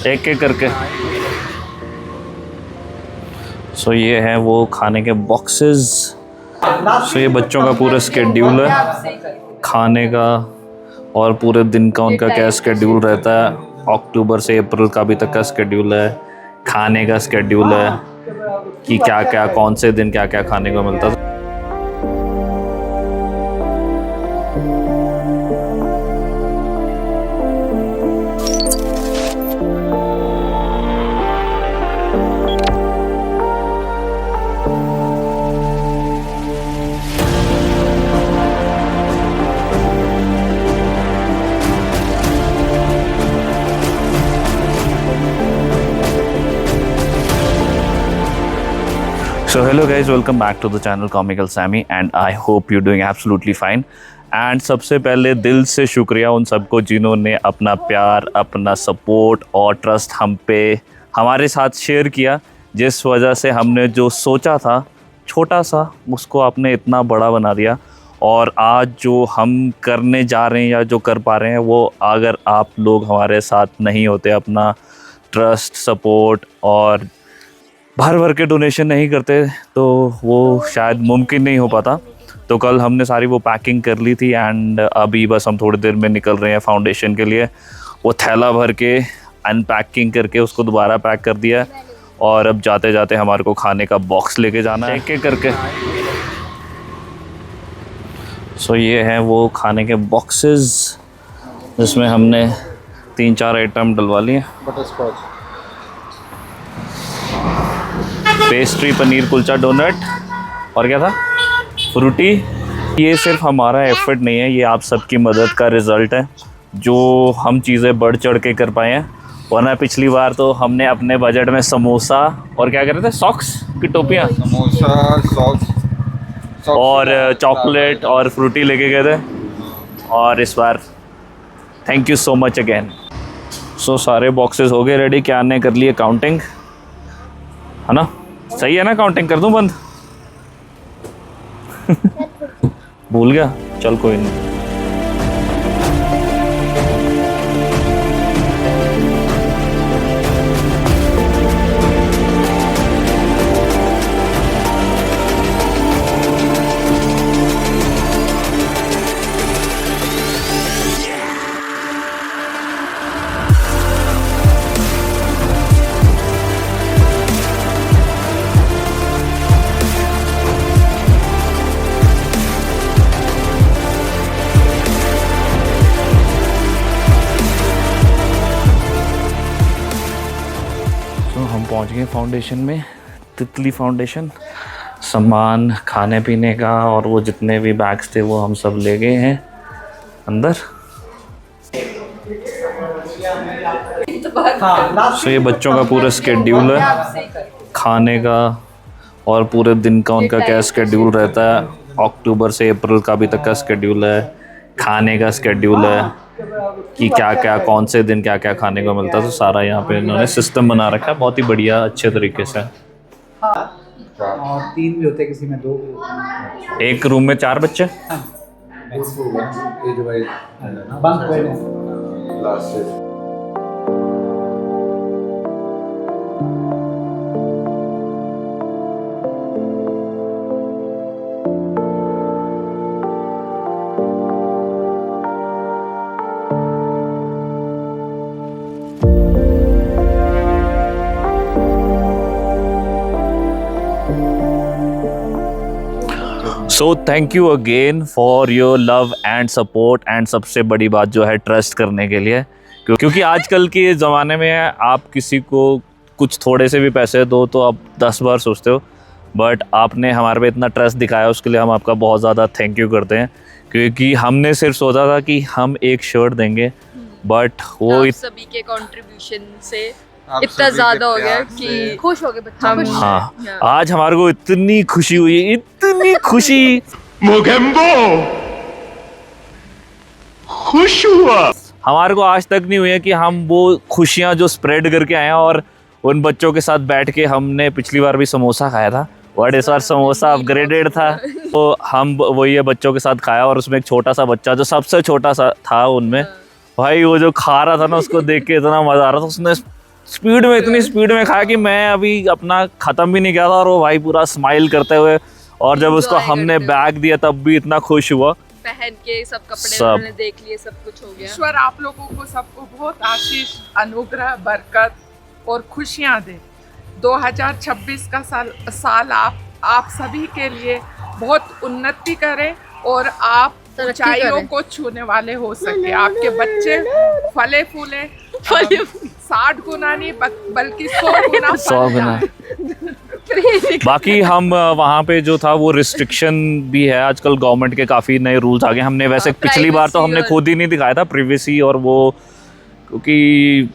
एक एक करके। सो ये है वो खाने के बॉक्सेस। सो ये बच्चों का पूरा स्केड्यूल है खाने का, और पूरे दिन का उनका क्या स्केड्यूल रहता है। अक्टूबर से अप्रैल का अभी तक का स्केड्यूल है, खाने का स्केड्यूल है कि क्या क्या कौन से दिन क्या क्या खाने को मिलता है। So hello guys, welcome back to the channel Comical Sammy and I hope you're doing absolutely fine. And सबसे पहले दिल से शुक्रिया उन सबको जिन्होंने अपना प्यार, अपना सपोर्ट और ट्रस्ट हम पे हमारे साथ शेयर किया, जिस वजह से हमने जो सोचा था छोटा सा उसको आपने इतना बड़ा बना दिया। और आज जो हम करने जा रहे हैं या जो कर पा रहे हैं वो अगर आप लोग हमारे साथ नहीं होते, अपना ट्रस्ट, सपोर्ट और भर भर के डोनेशन नहीं करते तो वो शायद मुमकिन नहीं हो पाता। तो कल हमने सारी वो पैकिंग कर ली थी एंड अभी बस हम थोड़ी देर में निकल रहे हैं फाउंडेशन के लिए। वो थैला भर के अनपैकिंग करके उसको दोबारा पैक कर दिया और अब जाते जाते हमारे को खाने का बॉक्स लेके जाना है एक एक करके। सो ये है वो खाने के बॉक्सेस जिसमें हमने 3-4 आइटम डलवा लिए। Butterscotch, pastry, paneer kulcha, donut और क्या था, फ्रूटी। ये सिर्फ हमारा एफर्ट नहीं है, ये आप सबकी मदद का रिज़ल्ट है जो हम चीज़ें बढ़ चढ़ के कर पाए हैं। वरना पिछली बार तो हमने अपने बजट में समोसा और क्या कर रहे थे, सॉक्स की टोपियाँ, समोसा, सॉक्स और चॉकलेट और फ्रूटी लेके गए थे। और इस बार thank you so much again. So सारे बॉक्सेस हो गए रेडी, क्या ने कर लिए काउंटिंग, है ना? सही है ना? काउंटिंग कर दूं बंद? भूल गया, चल कोई नहीं। हम पहुंच गए फाउंडेशन में, तितली फाउंडेशन। सामान खाने पीने का और वो जितने भी बैग्स थे वो हम सब ले गए हैं अंदर। सो ये बच्चों का पूरा स्केड्यूल है खाने का, और पूरे दिन का उनका क्या स्केड्यूल रहता है। अक्टूबर से अप्रैल का अभी तक का स्केड्यूल है, खाने का स्केड्यूल है कि क्या क्या कौन से दिन क्या क्या खाने को मिलता है। तो सारा यहाँ पे इन्होंने सिस्टम बना रखा है बहुत ही बढ़िया अच्छे तरीके से। और 3 भी होते हैं, किसी में 2 भी होते हैं। एक रूम में 4 बच्चे। बंक हुए हैं। So thank you again for your love and support and सबसे बड़ी बात जो है ट्रस्ट करने के लिए, क्योंकि आजकल के ज़माने में आप किसी को कुछ थोड़े से भी पैसे दो तो आप 10 बार सोचते हो, बट आपने हमारे पे इतना ट्रस्ट दिखाया उसके लिए हम आपका बहुत ज़्यादा थैंक यू करते हैं। क्योंकि हमने सिर्फ सोचा था कि हम एक शर्ट देंगे, बट वो सभी के कंट्रीब्यूशन से इतना ज़्यादा हो गया कि खुश हो गए बच्चे। हम हाँ, आज हमारे को इतनी खुशी हुई, इतनी खुशी, मोगेम्बो खुश हुआ। हमारे को आज तक नहीं हुई है कि हम वो खुशियाँ जो स्प्रेड करके आए हैं। और उन बच्चों के साथ बैठ के हमने पिछली बार भी समोसा खाया था, बट इस बार समोसा अपग्रेडेड था, तो हम वही है बच्चों के साथ खाया। और उसमें एक छोटा सा बच्चा जो सबसे छोटा सा था उनमें, भाई वो जो खा रहा था ना उसको देख के इतना मज़ा आ रहा था। उसने स्पीड में, इतनी स्पीड में खाया कि मैं अभी अपना ख़त्म भी नहीं किया था, और वो भाई पूरा स्माइल करते हुए, और जब उसको Enjoy हमने करते हुए। बैग दिया तब भी इतना खुश हुआ। पहन के सब कपड़े सब। उन्होंने देख लिए, सब कुछ हो गया। ईश्वर आप लोगों को सबको बहुत आशीष, अनुग्रह, बरकत और खुशियां दे। 2026 का साल आप सभी के लिए बहुत उन्नति करे और आप तरक्की ऊंचाइयों करें। को छूने वाले हो सके। आपके बच्चे फले फूले, 60 गुना नहीं बल्कि 100 गुना 100 फल गुना। जाए। बाकी हम वहाँ पे जो था वो रिस्ट्रिक्शन भी है, आजकल गवर्नमेंट के काफ़ी नए रूल्स आ गए। हमने वैसे पिछली बार तो privacy हमने और- खुद ही नहीं दिखाया था प्रिवेसी और वो, क्योंकि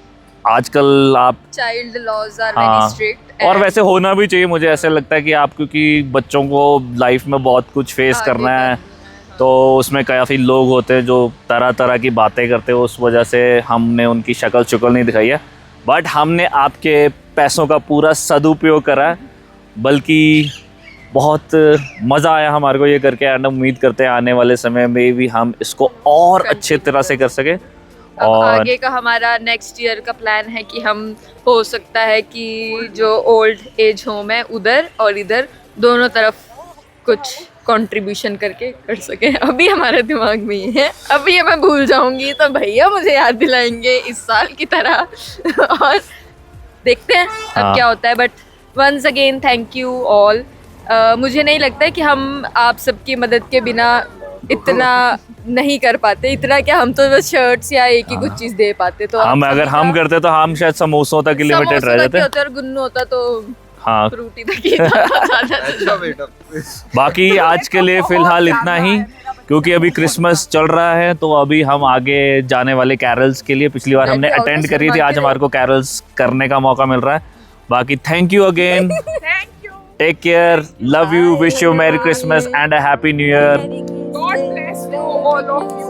आजकल आप चाइल्ड लॉज आर हाँ, वेरी स्ट्रिक्ट और वैसे होना भी चाहिए। मुझे ऐसे लगता है कि आप, क्योंकि बच्चों को लाइफ में बहुत कुछ फेस आगे करना है, करना तो उसमें काफ़ी लोग होते हैं जो तरह तरह की बातें करते हैं, उस वजह से हमने उनकी शक्ल नहीं दिखाई है। बट हमने आपके पैसों का पूरा सदुपयोग करा है, बल्कि बहुत मज़ा आया हमारे को ये करके, एंड उम्मीद करते हैं आने वाले समय में भी हम इसको और अच्छे तरह से कर सकें। अब और आगे का हमारा नेक्स्ट ईयर का प्लान है कि हम, हो सकता है कि जो ओल्ड एज होम है उधर और इधर दोनों तरफ कुछ कंट्रीब्यूशन करके कर सके। अभी हमारे दिमाग में ही है, अभी ये मैं भूल जाऊंगी तो भैया मुझे याद दिलाएंगे इस साल की तरह। और देखते हैं अब हाँ। क्या होता है। But once again thank you all. मुझे नहीं लगता है कि हम आप सबकी मदद के बिना इतना नहीं कर पाते। इतना क्या, हम तो बस शर्ट्स या एक ही कुछ चीज़ दे पाते। तो हम आप अगर सभी हम का करते तो हम शायद समोसों तक लिमिटेड समोसे रह तक जाते। ही होते और गुन्नू होता तो हाँ, फ्रूटी तक ही था ज़्यादा। अच्छा बेटा बाकी आज के लिए फिलहाल इतना ही, क्योंकि अभी क्रिसमस चल रहा है, तो अभी हम आगे जाने वाले कैरल्स के लिए, पिछली बार हमने बैठे हो अटेंड तो करी थी, आज हमारे को कैरल्स करने का मौका मिल रहा है। बाकी thank you again, thank you. Take care, love you, wish you merry Christmas and a happy new year. God bless you all of you.